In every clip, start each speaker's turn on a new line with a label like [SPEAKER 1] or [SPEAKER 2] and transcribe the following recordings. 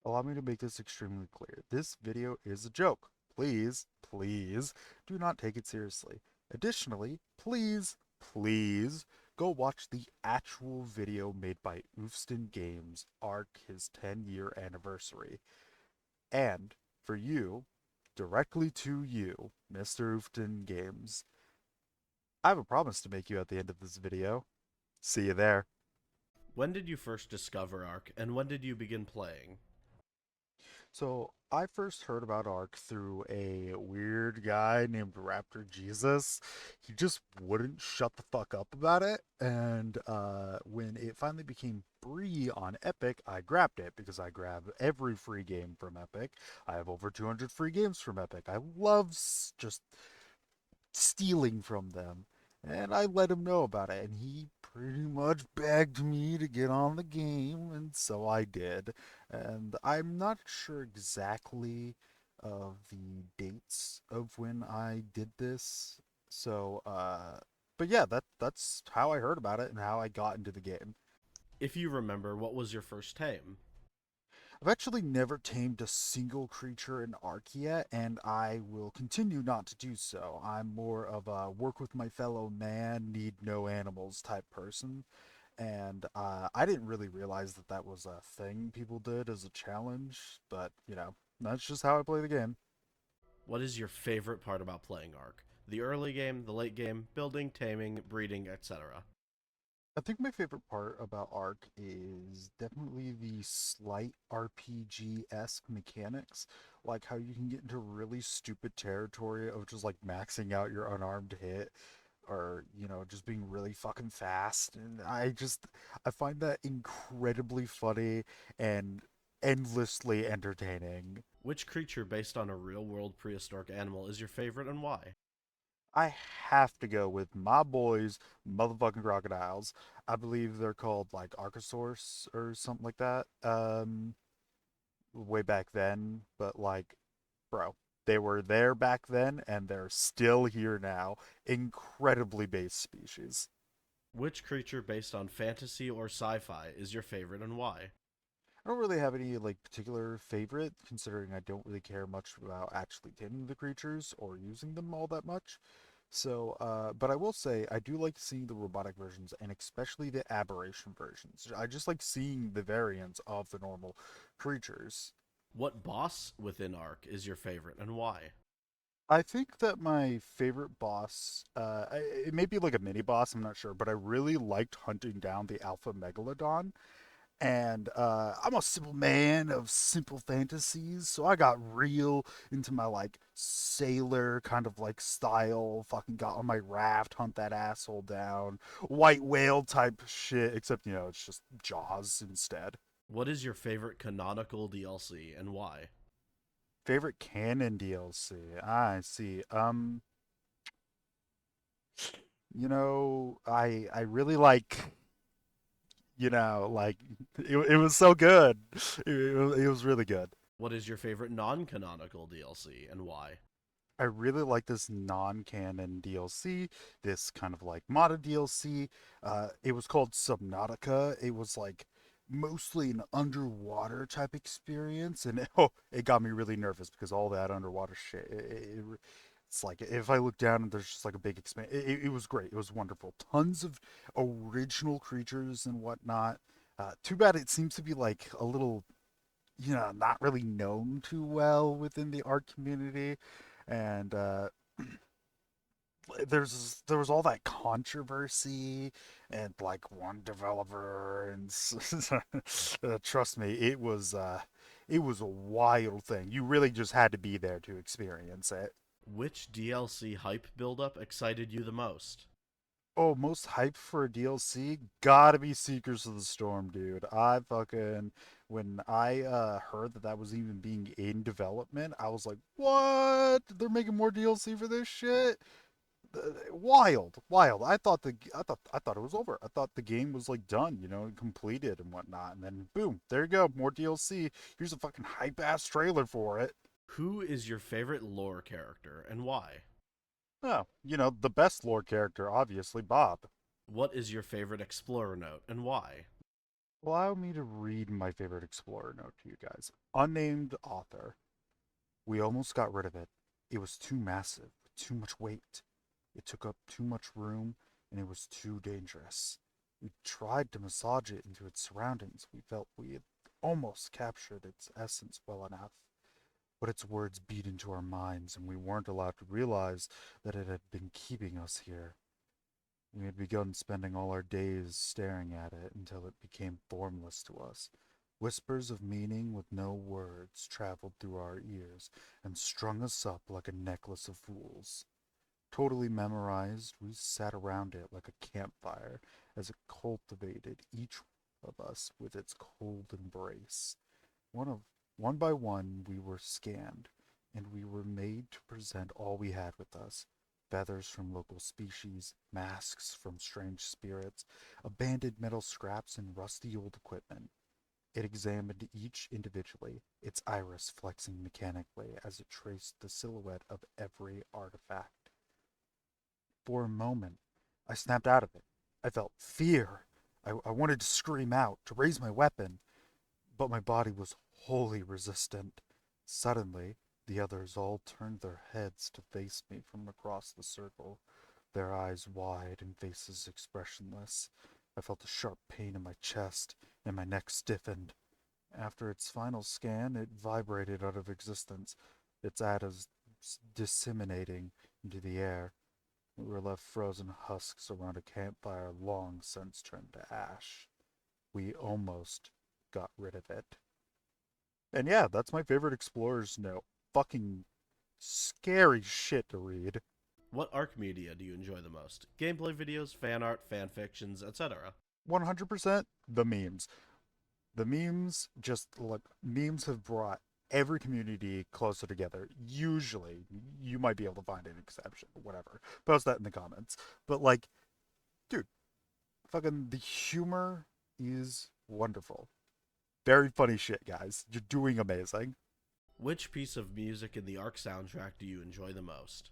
[SPEAKER 1] Allow me to make this extremely clear. This video is a joke. Please, please do not take it seriously. Additionally, please go watch the actual video made by Oofstingames, ARK, his 10-year anniversary. And for you, directly to you, Mr. Oofstingames, I have a promise to make you at the end of this video. See you there.
[SPEAKER 2] When did you first discover ARK, and when did you begin playing?
[SPEAKER 1] So I first heard about ARK through a weird guy named Raptor Jesus. He just wouldn't shut the fuck up about it. And when it finally became free on Epic, I grabbed it because I grab every free game from Epic. I have over 200 free games from Epic. I love just stealing from them. And I let him know about it, and he pretty much begged me to get on the game, and so I did. And I'm not sure exactly of the dates of when I did this. So, but yeah, that's how I heard about it and how I got into the game.
[SPEAKER 2] If you remember, what was your first tame?
[SPEAKER 1] I've actually never tamed a single creature in Ark yet, and I will continue not to do so. I'm more of a work with my fellow man, need no animals type person, and I didn't really realize that that was a thing people did as a challenge, but that's just how I play the game.
[SPEAKER 2] What is your favorite part about playing ARK? The early game, the late game, building, taming, breeding, etc.
[SPEAKER 1] I think my favorite part about Ark is definitely the slight RPG-esque mechanics, like how you can get into really stupid territory of just like maxing out your unarmed hit or, just being really fucking fast. And I find that incredibly funny and endlessly entertaining.
[SPEAKER 2] Which creature based on a real world prehistoric animal is your favorite and why?
[SPEAKER 1] I have to go with my boys, motherfucking crocodiles. I believe they're called like Archosaurs or something like that. Way back then, but like, bro, they were there back then and they're still here now. Incredibly base species.
[SPEAKER 2] Which creature based on fantasy or sci fi is your favorite and why?
[SPEAKER 1] I don't really have any like particular favorite, considering I don't really care much about actually taming the creatures or using them all that much. So, but I will say I do like seeing the robotic versions and especially the aberration versions. I just like seeing the variants of the normal creatures.
[SPEAKER 2] What boss within ARK is your favorite and why?
[SPEAKER 1] I think that my favorite boss, it may be like a mini boss, I'm not sure, but I really liked hunting down the Alpha Megalodon. And I'm a simple man of simple fantasies, so I got real into my like sailor kind of like style. Fucking got on my raft, hunt that asshole down, white whale type shit. Except it's just Jaws instead.
[SPEAKER 2] What is your favorite canonical DLC and why?
[SPEAKER 1] Favorite canon DLC? I see. I really like. Like it was so good. It was really good.
[SPEAKER 2] What is your favorite non canonical DLC and why?
[SPEAKER 1] I really like this non-canon DLC, this kind of like modded DLC. It was called Subnautica. It was like mostly an underwater type experience, and it got me really nervous because all that underwater shit. It's like if I look down and there's just like a big expanse. It was great. It was wonderful. Tons of original creatures and whatnot. Too bad it seems to be like a little not really known too well within the art community. And there was all that controversy and like one developer and trust me, it was a wild thing. You really just had to be there to experience it.
[SPEAKER 2] Which DLC hype buildup excited you the most?
[SPEAKER 1] Oh, most hype for a DLC? Gotta be Seekers of the Storm, dude. When I heard that that was even being in development, I was like, what? They're making more DLC for this shit? Wild, wild. I thought it was over. I thought the game was like done, completed and whatnot. And then boom, there you go, more DLC. Here's a fucking hype ass trailer for it.
[SPEAKER 2] Who is your favorite lore character and why?
[SPEAKER 1] Oh, the best lore character, obviously, Bob.
[SPEAKER 2] What is your favorite explorer note and why?
[SPEAKER 1] Allow me to read my favorite explorer note to you guys. Unnamed author. We almost got rid of it. It was too massive, too much weight. It took up too much room, and it was too dangerous. We tried to massage it into its surroundings. We felt we had almost captured its essence well enough. But its words beat into our minds, and we weren't allowed to realize that it had been keeping us here. We had begun spending all our days staring at it until it became formless to us. Whispers of meaning with no words traveled through our ears and strung us up like a necklace of fools. Totally memorized, we sat around it like a campfire as it cultivated each of us with its cold embrace. One of One by one we were scanned, and we were made to present all we had with us. Feathers from local species, masks from strange spirits, abandoned metal scraps, and rusty old equipment. It examined each individually, its iris flexing mechanically as it traced the silhouette of every artifact. For a moment, I snapped out of it. I felt fear. I wanted to scream out, to raise my weapon, but my body was wholly resistant. Suddenly, the others all turned their heads to face me from across the circle, their eyes wide and faces expressionless. I felt a sharp pain in my chest, and my neck stiffened. After its final scan, it vibrated out of existence, its atoms disseminating into the air. We were left frozen husks around a campfire long since turned to ash. We almost got rid of it. And yeah, that's my favorite Explorer's Note. Fucking scary shit to read.
[SPEAKER 2] What ARK media do you enjoy the most? Gameplay videos, fan art, fan fictions, etc.
[SPEAKER 1] 100% the memes. The memes just like memes have brought every community closer together. Usually, you might be able to find an exception, whatever. Post that in the comments. But like, dude, fucking the humor is wonderful. Very funny shit, guys. You're doing amazing.
[SPEAKER 2] Which piece of music in the ARK soundtrack do you enjoy the most?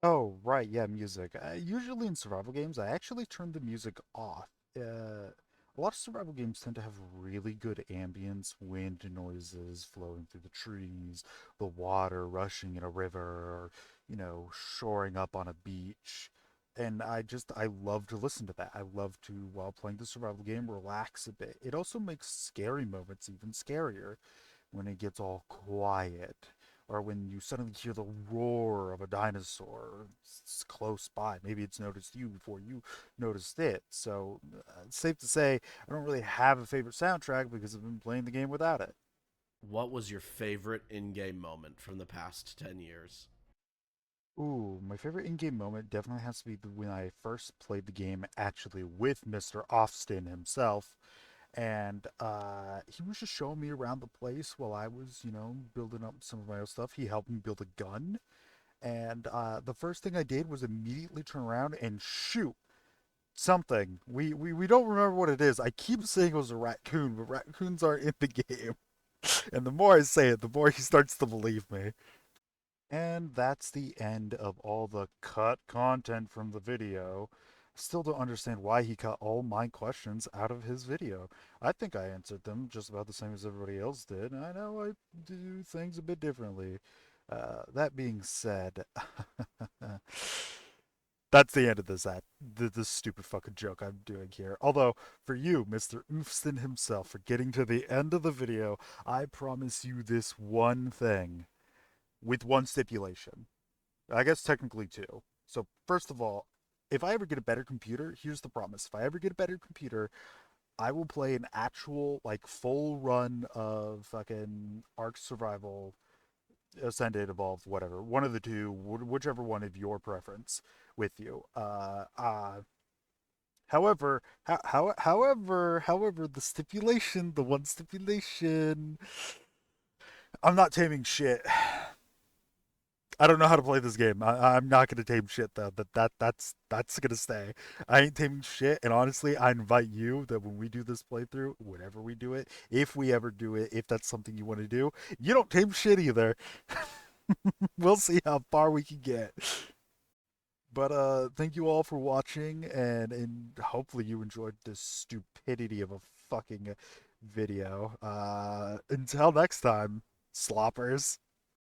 [SPEAKER 1] Oh, right, yeah, music. Usually in survival games, I actually turn the music off. A lot of survival games tend to have really good ambience, wind noises flowing through the trees, the water rushing in a river, or, shoring up on a beach. And I love to listen to that. I love to, while playing the survival game, relax a bit. It also makes scary moments even scarier when it gets all quiet, or when you suddenly hear the roar of a dinosaur close by. Maybe it's noticed you before you noticed it. So it's safe to say I don't really have a favorite soundtrack because I've been playing the game without it.
[SPEAKER 2] What was your favorite in game moment from the past 10 years?
[SPEAKER 1] Ooh, my favorite in-game moment definitely has to be when I first played the game actually with Mr. Offstin himself, and he was just showing me around the place while I was, building up some of my own stuff. He helped me build a gun, and the first thing I did was immediately turn around and shoot something. We don't remember what it is. I keep saying it was a raccoon, but raccoons aren't in the game. And the more I say it, the more he starts to believe me. And that's the end of all the cut content from the video. Still don't understand why he cut all my questions out of his video. I think I answered them just about the same as everybody else did. I know I do things a bit differently. That being said, that's the end of this stupid fucking joke I'm doing here. Although, for you, Mr. Oofstin himself, for getting to the end of the video, I promise you this one thing with one stipulation. I guess technically two. So, first of all, if I ever get a better computer, here's the promise. If I ever get a better computer, I will play an actual, like, full run of fucking Ark Survival, Ascended, Evolved, whatever. One of the two, whichever one of your preference with you. However, the one stipulation, I'm not taming shit. I don't know how to play this game. I'm not gonna tame shit though. That's gonna stay. I ain't taming shit, and honestly, I invite you that when we do this playthrough, whenever we do it, if we ever do it, if that's something you want to do, you don't tame shit either. We'll see how far we can get. But thank you all for watching, and hopefully you enjoyed this stupidity of a fucking video. Until next time, sloppers.